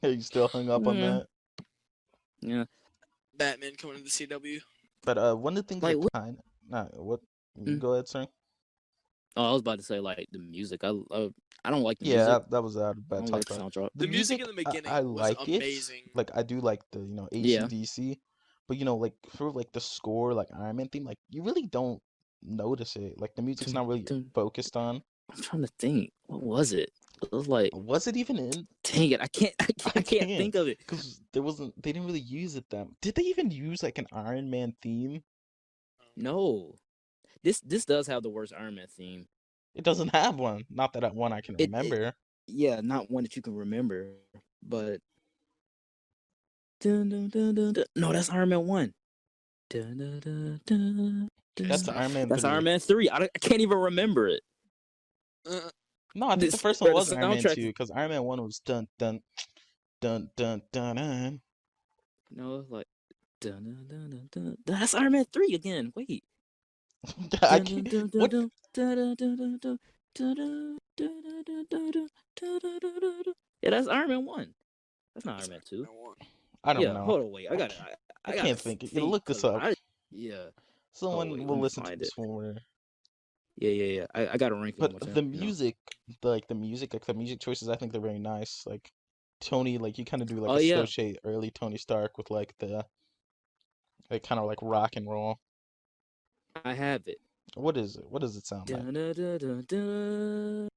Are you still hung up on Yeah, that? yeah. Batman coming to the CW. But one of the things Like that what? kind, nah, what? Mm. Go ahead, sir. Oh, I was about to say like the music. I don't like the Yeah, music. that was a I bad don't talk like the about. soundtrack. The The music music, in the beginning I was like it. amazing. Like I do like the Yeah. AC/DC, but like for like the score, like Iron Man theme, like you really don't notice it. Like the music's Dun, not really dun. focused on. I'm trying to think. What was it? It was like, Was it even in? dang it, I can't, I I can't can't, think of it. because there wasn't. They didn't really use it that. Did they even use like an Iron Man theme? No, this does have the worst Iron Man theme. It doesn't have one. Not that one I can It remember. yeah, not one that you can remember, but dun, dun, dun, dun, dun. No, that's Iron Man 1. Dun, dun, dun, dun, Okay, That's so dun. Iron Man That's 3. Iron Man 3. I can't even remember it. uh, No, I think the This, first one bro, the was Iron Man soundtrack 2, is because Iron Man 1 was dun dun dun dun dun dun. no, it's like dun, dun, dun, dun, dun. That's Iron Man 3 again. Wait. I Dun, dun, can't. dun, dun, What? dun, dun, dun, dun, dun, dun, dun, dun, dun, dun, dun, dun, dun, dun, dun, dun, dun. Yeah, that's Iron Man 1. That's not Iron sorry, Man 2. I want. I don't Yeah, know. hold on, wait. I can't. I I gotta can't think. think, Look this cause up. yeah. Oh Someone wait, will let me listen to find this it. when we're. Yeah. I gotta rank it on But my the channel. music, like the music choices, I think they're very nice. Like Tony, like you kind of do like Oh yeah, associate early Tony Stark with like the like kind of like rock and roll. I have it. What is it? What does it sound like? Dun, dun, dun, dun, dun,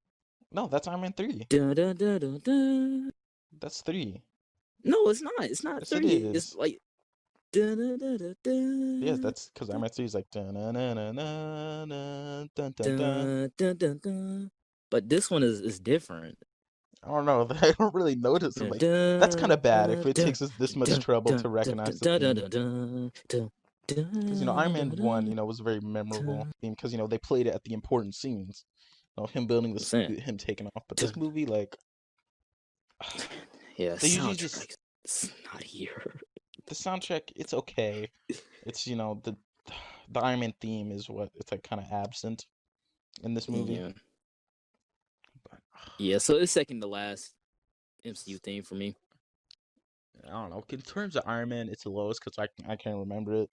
No, that's Iron Man 3. dun, dun, dun, dun, dun. That's 3. No, it's not. It's not Yes, it 3. It's is. like dun, dun, dun, dun, Yes, dun, that's because Iron Man 3 is like dun dun dun dun dun dun dun dun. dun, dun, dun, dun. But this one is different. I don't know. I don't really notice it. Dun, Like that's kind dun, of bad if dun, it dun, takes us this much dun, trouble dun, to dun, recognize the dun, dun, theme. dun, dun, dun, Because Iron dun, Man dun, 1, dun, was a very memorable dun. theme because they played it at the important scenes. Him building I'm this, saying, him taking off. But this dun. movie, like, Yeah, they usually just soundtrack. It's not here. the soundtrack. It's okay. It's the Iron Man theme is what it's like kind of absent in this movie. Yeah. But Yeah, so it's second to last MCU theme for me. I don't know. In terms of Iron Man, it's the lowest because I can't remember it.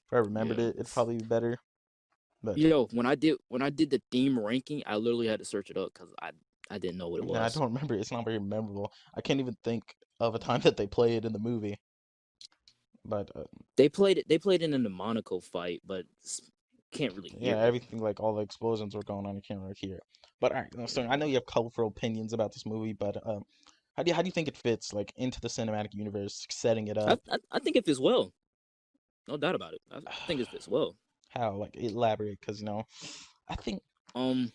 If I remembered Yeah. it, it'd probably be better. But Yo, when I did the theme ranking, I literally had to search it up because I didn't know what it yeah, I was. don't remember. It's not very memorable. I can't even think of a time that they play it in the movie. But They played it in the Monaco fight, but can't really yeah, hear it. everything like all the explosions were going on. You can't really hear it. But all right, so I know you have colorful opinions about this movie, but how do you think it fits like into the cinematic universe, setting it up? I think it fits well. No doubt about it. I think it fits well. How like elaborate? Because I think Um,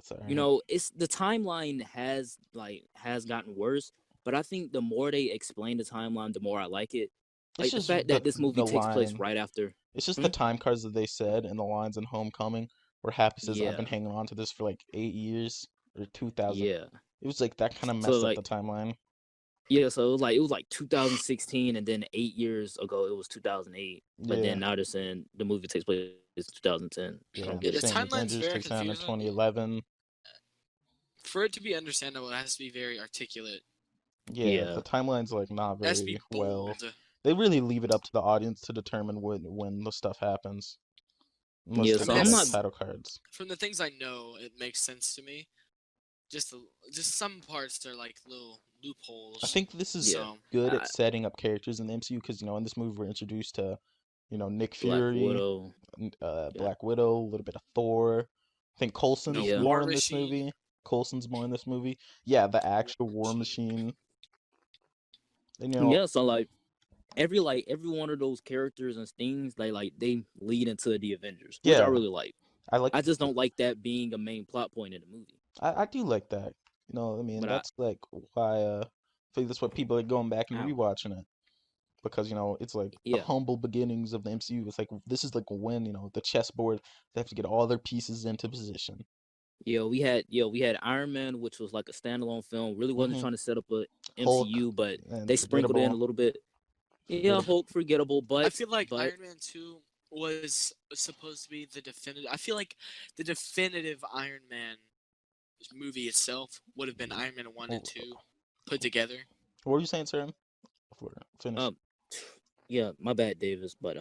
sorry, it's the timeline has gotten worse, but I think the more they explain the timeline, the more I like it. it's Like the just fact that this movie the takes place line. right after. It's just the Hmm? time cards that they said and the lines in Homecoming, where Happy says, "I've Yeah, been hanging on to this for like 8 years or 2000." yeah. It was like that kind of So messed up like the timeline. yeah, so it was like 2016, and then 8 years ago it was 2008. But Yeah, then now they're saying the movie takes place in 2010. I yeah. don't They're get The it. saying timeline's Avengers very takes down in confusing. 2011. For it to be understandable, it has to be very articulate. Yeah, Yeah, the timeline's like not It has to very be well. bold. They really leave it up to the audience to determine when the stuff happens, unless yeah. they I So mean, put I'm like not. that's title cards. from the things I know. It makes sense to me. Just some parts are like little I loopholes. think this is Yeah, So good at I, setting up characters in the MCU because in this movie we're introduced to, Nick Black Fury, Widow. Yeah, Black Widow, a little bit of Thor. I think Coulson's yeah, more War in this Machine. movie. Coulson's more in this movie. Yeah, the War actual War Machine. Machine. And yeah. So like every one of those characters and things, they lead into the Avengers, which I yeah, really like. I like. I just don't like that being a main plot point in the movie. I do like that. I mean But that's like why I think that's what people are going back and ow, rewatching it because it's like the yeah, humble beginnings of the MCU. It's like this is like when the chessboard they have to get all their pieces into position. we had Iron Man, which was like a standalone film. Really wasn't Hmm trying to set up a Hulk MCU, but and they sprinkled in a forgettable, little bit. Yeah, forgettable. Hulk forgettable, I feel like but Iron Man 2 was supposed to be the definitive. I feel like the definitive Iron Man movie itself would have been Iron Man 1 and Well, 2 put together. what were you saying, sir? Before finish. yeah, my bad, Davis. But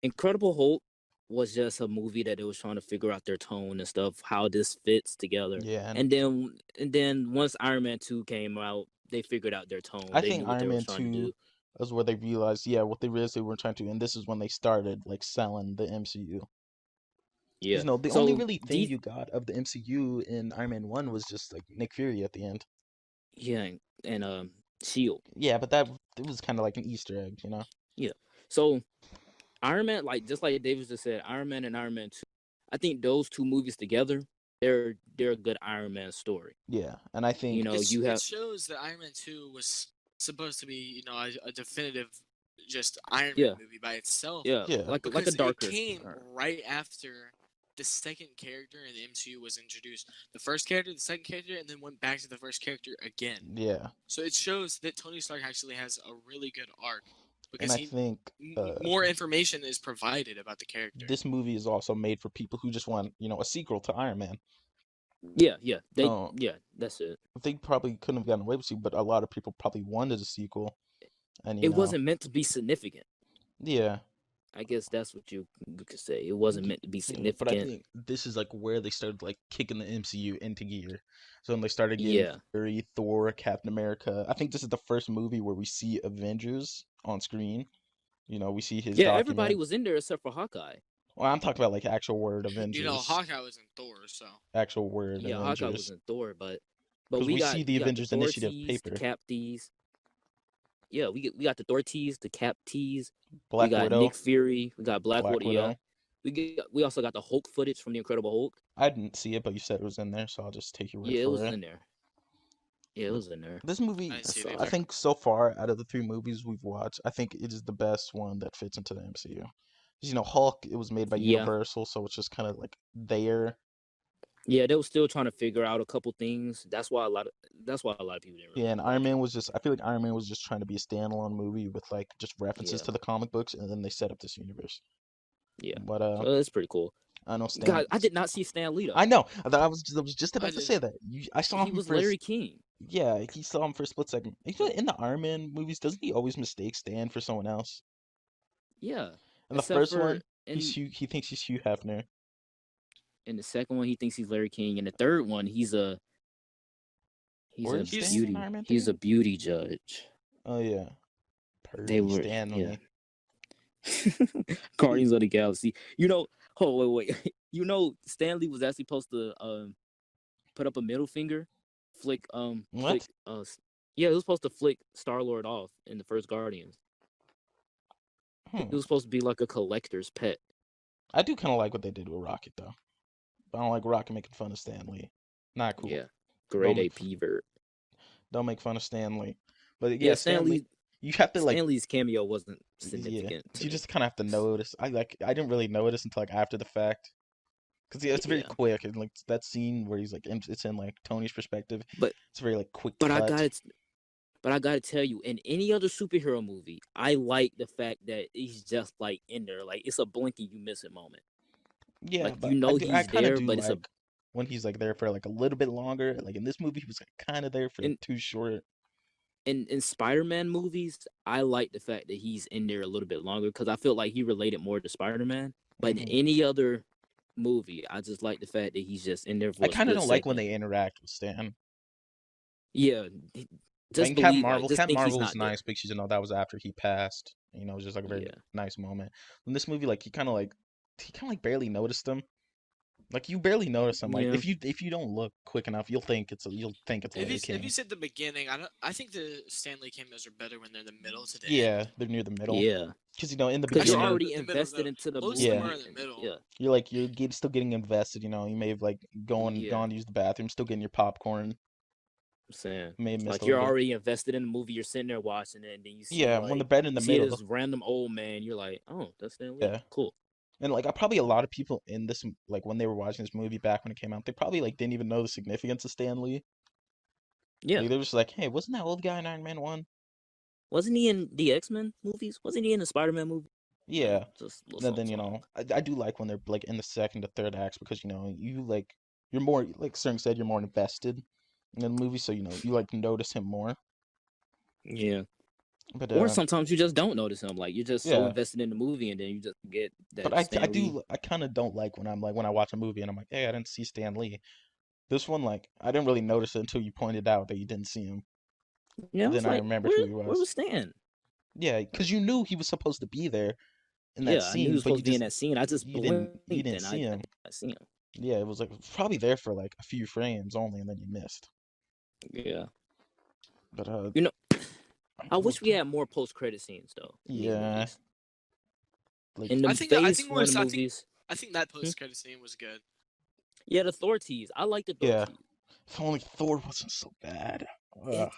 Incredible Hulk. was just a movie that they was trying to figure out their tone and stuff, how this fits together. Yeah, And then once Iron Man 2 came out, they figured out their tone. I They think knew what they Iron were Man trying to 2 do. is where they realized, yeah, what they realized they were trying to, and this is when they started like selling the MCU. Because Yeah. the only So really thing these you got of the MCU in Iron Man 1 was just like Nick Fury at the end. yeah, and Shield. Yeah, but that it was kind of like an Easter egg, you know? Yeah. So Iron Man, like just like Davis just said, Iron Man and Iron Man 2. I think those two movies together, they're a good Iron Man story. Yeah, and I You think know, you It have shows that Iron Man 2 was supposed to be, a definitive just Iron Man yeah, movie by itself yeah, yeah, like a because it darker came or- right after the second character in the MCU was introduced. The first character, the second character, and then went back to the first character again. yeah, So it shows that Tony Stark actually has a really good arc and because I think more information is provided about the character. this movie is also made for people who just want, a sequel to Iron Man. Uh, yeah, that's it. they probably couldn't have gotten away with it, but a lot of people probably wanted a sequel, and It wasn't meant to be significant. yeah, I guess that's what you could say. It wasn't meant to be yeah. But I significant. think this is like where they started like kicking the MCU into gear. So when they started getting Yeah. Fury, Thor, Captain America, I think this is the first movie where we see Avengers on screen. We see his Yeah, everybody document. was in there except for Hawkeye. Well, I'm talking about like actual word Avengers, Hawkeye was in Thor, so actual word Yeah, Hawkeye was Avengers, in Thor, but because we we got see the we got the Avengers Thor Initiative tease, the paper. Cap tease. Yeah, we got the Thor tease, the Cap tease. We Black got Widow, Nick Fury. We got Black Black Widow. Yeah, Widow. we also got the Hulk footage from the Incredible Hulk. I didn't see it, but you said it was in there, so I'll just take your word Yeah, it for was it. in there. Yeah, it But was in there. this I movie, didn't see it I either. think so far out of the three movies we've watched, I think it is the best one that fits into the MCU. 'Cause, Hulk, it was made by Yeah, Universal, so it's just kind of like there. yeah, they were still trying to figure out a couple things. That's why a lot of people didn't Yeah, really and Iron like it. Man was just, I feel like Iron Man was just trying to be a standalone movie with like just references Yeah, to the comic books, and then they set up this universe. yeah. But So it's pretty cool. I know Stan. God, I did not see Stan Lee I though. know. I was just I about to did. say that. I saw He him was first. Larry King. Yeah, he saw him for a split second. In the Iron Man movies, doesn't he always mistake Stan for someone else? Yeah, In the except first for one, he thinks he's Hugh Hefner. in the second one he thinks he's Larry King. In the third one he's Or a is Stan He's in beauty Iron Man he's 3? a beauty judge. Oh yeah, They Purdy were yeah. Stanley. Guardians of the Galaxy. Oh wait. Stanley was actually supposed to put up a middle finger, flick What? yeah, he was supposed to flick Star-Lord off in the first Guardians. He Hmm. was supposed to be like a collector's pet. I do kind of like what they did with Rocket though. But I don't like Rocket making fun of Stanley. Not cool. Yeah. Grade Don't A make P-vert. don't make fun of Stanley. But yeah, Yeah, Stanley. You have to like, Stanley's cameo wasn't yeah. significant to You me. just kind of have to notice. I didn't really notice until like after the fact. Because yeah, it's very Yeah. quick, and like that scene where he's like, it's in like Tony's perspective. But It's a very like quick but I cut. got it But I gotta tell you, in any other superhero movie, I like the fact that he's just like in there. Like it's a blink and you miss it moment. Yeah, Like but I do. I he's kind of there, do but it's a like when he's like there for like a little bit longer. Like in this movie, he was like, kind of there for in too short. in Spider-Man movies, I like the fact that he's in there a little bit longer because I feel like he related more to Spider-Man. But in Hmm. any other movie, I just like the fact that he's just in there I for a kind of split don't like when second. they interact with Stan. Yeah, Like just in Captain believe, like Marvel, just Captain think he's Marvel was not there. nice because that was after he passed. It was just like a very Yeah, nice moment. In this movie, like he kind of like barely noticed him. Like you barely notice him. Like yeah, if you don't look quick enough, you'll think it's Larry if you King. said the beginning, I think the Stanley cameos are better when they're in the middle to the Yeah, end. they're near the middle. yeah. Because in the Because you're Actually, no, beginning, already the middle, invested into the most of them yeah, are movie, in the and middle. yeah, still getting invested. You may have like yeah. gone to use the bathroom, still getting your popcorn. I'm saying. May have missed Like a you're little bit. already invested in the movie. You're sitting there watching it, and then Yeah, when the bed in the you see middle. this random old man. You're like, oh, that's Stan Lee. Yeah. Cool. And like probably a lot of people in this like when they were watching this movie back when it came out, they probably like didn't even know the significance of Stan Lee. Yeah. Like they were just like, hey, wasn't that old guy in Iron Man 1? Wasn't he in the X-Men movies? Wasn't he in the Spider-Man movie? Yeah. Just a little And something, then, something. I do like when they're like in the second or third acts because you like you're more like Sterling said, you're more invested in the movie, so you like notice him more. Yeah. But Or sometimes you just don't notice him. Like you're just so yeah. invested in the movie, and then you just forget But that I Stan Lee. do I kind of don't like when I'm like when I watch a movie and I'm like, hey, I didn't see Stan Lee. This one, like, I didn't really notice it until you pointed out that you didn't see him. Yeah, I Then was I like, remembered who he where was. was Stan? Yeah, because you knew he was supposed to be there in that Yeah, I knew he scene, was but supposed to be in that scene. I just you blinked didn't and see I him. did not see him. Yeah, it was like probably there for like a few frames only, and then you missed. Yeah, But you know, I what- wish we had more post credit scenes though in these yeah, movies. like In I the think I Phase think we're One I think movies, I think that hmm? post credit scene was good. Yeah, the Thor tease. I like the Thor yeah. tease. If only Thor wasn't so bad. It, Well,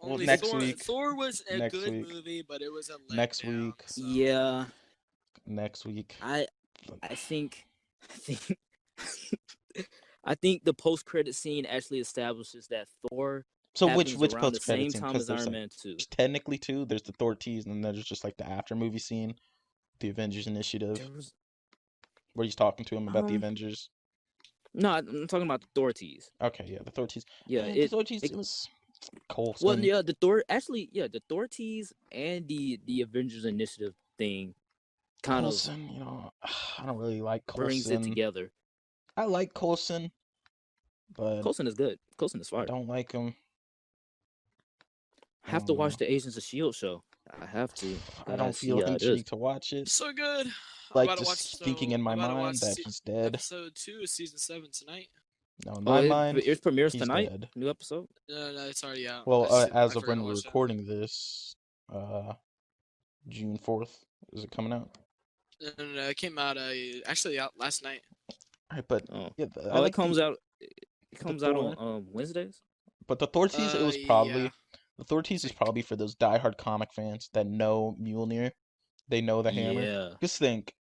Only it, next Thor week, Thor was a next good week, movie, but it was a next letdown. week, So yeah, next week. I I think I think I think the post credit scene actually establishes that Thor So happens which around the post credit same scene? time Because as there's Iron like Man 2. technically two. There's the Thor tease, and then there's just like the after movie scene, the Avengers Initiative, There was where he's talking to him about the um Avengers. no, I'm talking about the Thor tease. Okay, yeah, the Thor tease. Yeah, The Thor tease, it it was well Coulson. yeah the Thor actually yeah the Thor tease and the Avengers Initiative thing kind of Coulson, I don't really like brings it Coulson. together. I like Coulson, but Coulson is good. Coulson is I fire. don't like him. I I have to don't watch know. the Agents of Shield show. I have to. I Gotta don't feel see how it is. intrigued to watch it. so good. Like just thinking in my I'm about to watch mind that he's dead. episode 2 of season 7 tonight. No, in Oh, my mind, it premieres he's tonight. dead. New episode. No, it's already out. Well, I as of forgot when to we're watch it. recording this, June 4th, is it coming out? No, it came out actually out last night. All right, but Oh, yeah, I oh, it like comes out. It the comes out on Thor, Wednesdays. but the Thor tease, it was Yeah, probably the Thor I tease is think. probably for those diehard comic fans that know Mjolnir. They know the hammer. Yeah, Just think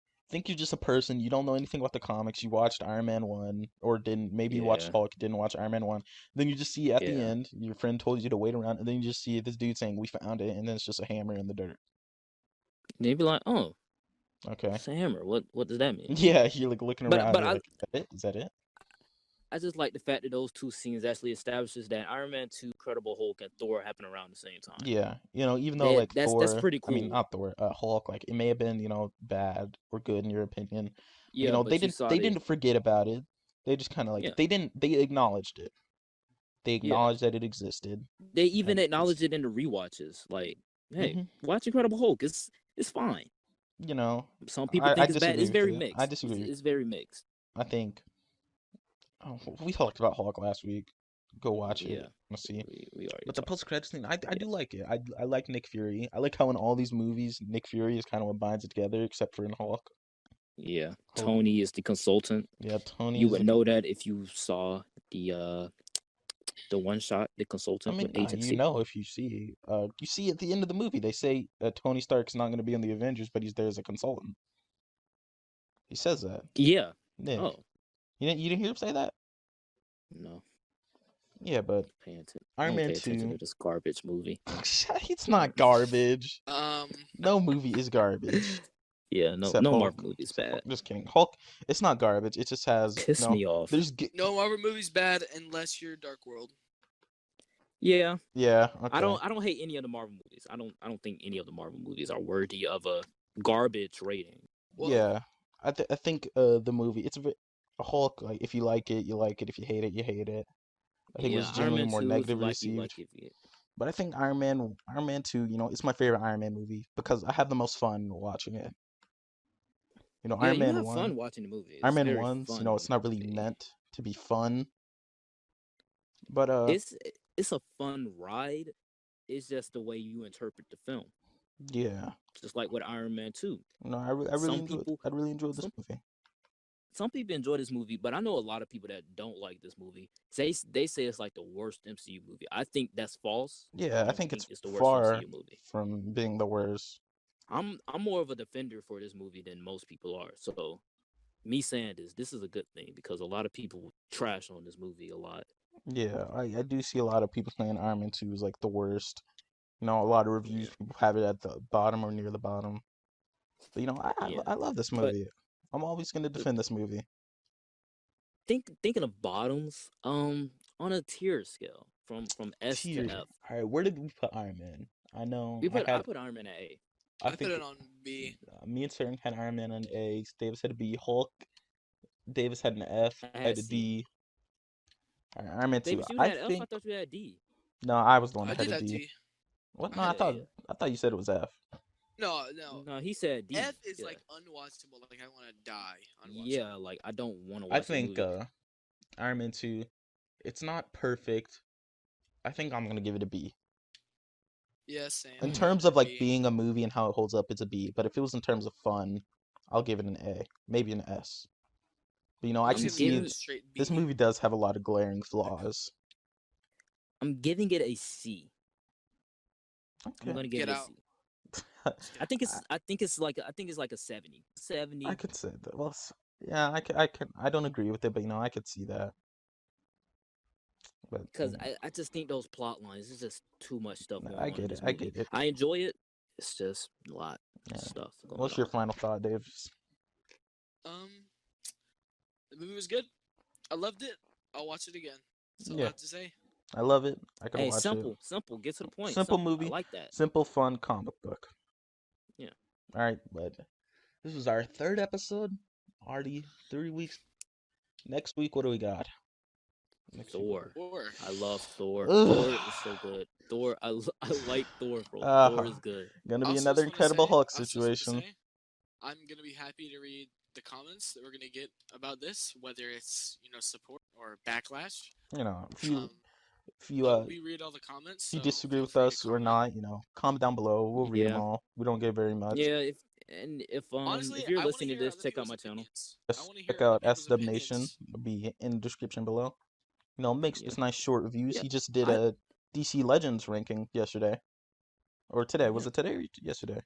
you're just a person. You don't know anything about the comics. You watched Iron Man 1 or didn't. Maybe you watched yeah, Hulk, didn't watch Iron Man 1. Then you just see at the yeah. end, your friend told you to wait around, and then you just see this dude saying, "We found it," and then it's just a hammer in the dirt. And you'd be like, oh, Okay. it's a hammer. What does that mean? Yeah, you're like looking around. But You're like, "Is that it? Is that it?" I just like the fact that those two scenes actually establishes that Iron Man 2, Incredible Hulk, and Thor happen around the same time. Yeah, even though like That's Thor, pretty I mean cool. not Thor, Hulk, like it may have been bad or good in your opinion. Yeah, They but you didn't saw they they didn't forget about it. They just kind of like yeah they acknowledged it. They yeah acknowledged that it existed, they even and acknowledge it in the rewatches. Like, hey, hmm watch Incredible Hulk. It's fine. you know, Some people I think it's bad. disagree It's with very it. I mixed. disagree. It's very mixed. I think we talked about Hulk last week. Go watch it. Yeah, Let's see. we already But the talked. post credits thing, I do Yes. like it. I like Nick Fury. I like how in all these movies, Nick Fury is kind of what binds it together, except for in Hulk. Yeah, Hulk, Tony is the consultant. yeah, Tony You is would like, know that if you saw the one shot, the I consultant with mean, agency. if you see at the end of the movie, they say Tony Stark's not going to be in the Avengers, but he's there as a consultant. He says that. Yeah. Nick, Oh you didn't hear him say that? no, Yeah, but I Iron don't Man pay attention 2, to this garbage movie. it's not garbage. Um, No movie is garbage. Yeah, Except no Hulk. Marvel movie is Except bad. Hulk. Just kidding. Hulk, it's not garbage. It just has, Piss me off. no Marvel movie's bad unless you're Dark World. Yeah, yeah, okay. I don't hate any of the Marvel movies. I don't think any of the Marvel movies are worthy of a garbage rating. Well, Yeah. I think the movie, a Hulk, like, if you like it, you like it. If you hate it, you hate it. I think it Yeah, was Iron generally Man more 2, if you negatively like it, you received. like it. Yeah, But I think Iron Man 2, it's my favorite Iron Man movie because I have the most fun watching it. yeah, Iron you Man have 1, fun watching the movie. Iron It's Man very 1's, fun it's not really movie. meant to be fun. But It's it's a fun ride. It's just the way you interpret the film. yeah. Just like with Iron Man 2. Some people I really enjoyed this some movie. some people enjoy this movie, but I know a lot of people that don't like this movie. They say it's like the worst MCU movie. I think that's false. I Yeah, I don't think think it's it's the worst far MCU movie. from being the worst. I'm more of a defender for this movie than most people are. So me saying this is a good thing because a lot of people trash on this movie a lot. Yeah, I do see a lot of people saying Iron Man 2 is like the worst. A lot of reviews, Yeah, people have it at the bottom or near the bottom. But yeah. I love this But movie. I'm always gonna defend this movie. thinking of bottoms, on a tier scale from S to Tier. F. All right, where did we put Iron Man? I know I put Iron Man at A. I I put think it on B. me and Cern had Iron Man on A. Davis had a B. Hulk. Davis had an F. I I had had a C. D. All right, Iron Man 2. Davis, you I had F. I think thought you had D. no, I was the one I that had did a have D. D. What? I No, had D. Yeah. I thought you said it was F. No, no. No, he said D. F is Yeah. like unwatchable. Like I want to die. Unwatchable. Yeah, like I don't want to I watch a think movie. Iron Man 2. It's not perfect. I think I'm gonna give it a B. Yeah, same. In I'm Mm. terms giving it of a like B. being a movie and how it holds up, it's a B. But if it was in terms of fun, I'll give it an A, maybe an S. But I I'm can giving it see a straight this B. movie does have a lot of glaring flaws. I'm giving it a C. I'm Okay. gonna give Get it a out. C. Just get out. I think it's like a 70. I 70. could say that. Well, yeah, I don't agree with it, but I could see that. But Because I just think those plot lines, there's just too much stuff no, going I on in get it. this I movie. get it. I enjoy it. It's just a lot of Yeah. stuff going What's your on. final thought, Dave? Um, the movie was good. I loved it. I'll watch it again. That's all I Yeah, have to say. I love it. I could Hey, watch it. simple. Get to the point. Simple Simple. I movie, like that. simple fun comic book. Yeah. All right, but this was our third episode. Already 3 weeks. Next week, what do we got? Next week, what? Thor. Or I love Thor. Ugh. Thor is so good. Thor. I like Thor, bro. Thor Uh, is good. gonna I be also another just want to Incredible say, Hulk I also just want to situation. say, I'm gonna be happy to read the comments that we're gonna get about this, whether it's support or backlash. If you Um, if you but we read all the comments, if you so disagree feel with free to us or comment. not, comment down below. We'll read them Yeah. all. We don't get very much. Yeah. Honestly, If you're I want to listening to hear this, other check out people's my channel. opinions. I Just want to hear check other out people's SDUBnation. opinions. It'll be in the description below. Makes Yeah. just nice short reviews. Yeah. He just did I a DC Legends ranking yesterday. Or today. Was yeah. it today or yesterday?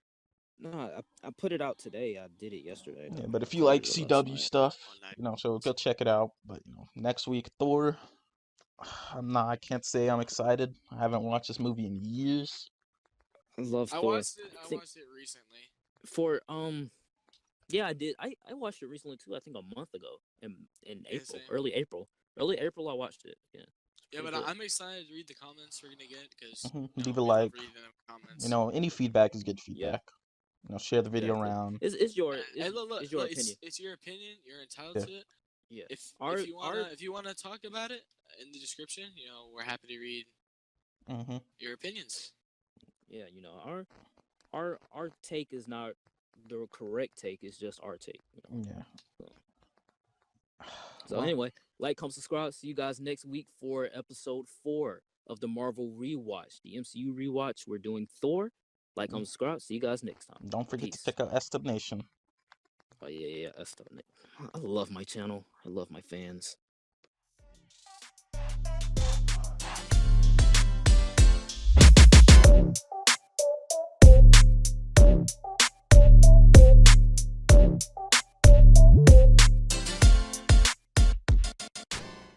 No, I put it out today. I did it yesterday Yeah, though. but I if you uploaded like it last CW night. stuff, On that. so go check it out. But next week Thor. I can't say I'm excited. I haven't watched this movie in years. I love I Thor. watched it. I I think watched it recently. for yeah, I did. I watched it recently too. I think a month ago in Yeah, April, same. early April, I watched it. Yeah, it's Yeah, pretty but good. I'm excited to read the comments we're gonna get because Leave a we love like. reading the comments. Any feedback is good Yeah, feedback. Share the video exactly. around. Hey, look, look, it's your look! opinion. It's your opinion. You're entitled Yeah. to it. Yeah, If you our wanna talk about it in the description, we're happy to read hmm your opinions. yeah, our take is not the correct take. It's just our take. Yeah. So, so Well, anyway, like, comment, subscribe. See you guys next week for episode 4 of the Marvel Rewatch, the MCU Rewatch. We're doing Thor. Like, comment, subscribe. See you guys next time. don't forget to Peace. check out SDUBnation. Oh yeah, that's the. I love my channel. I love my fans.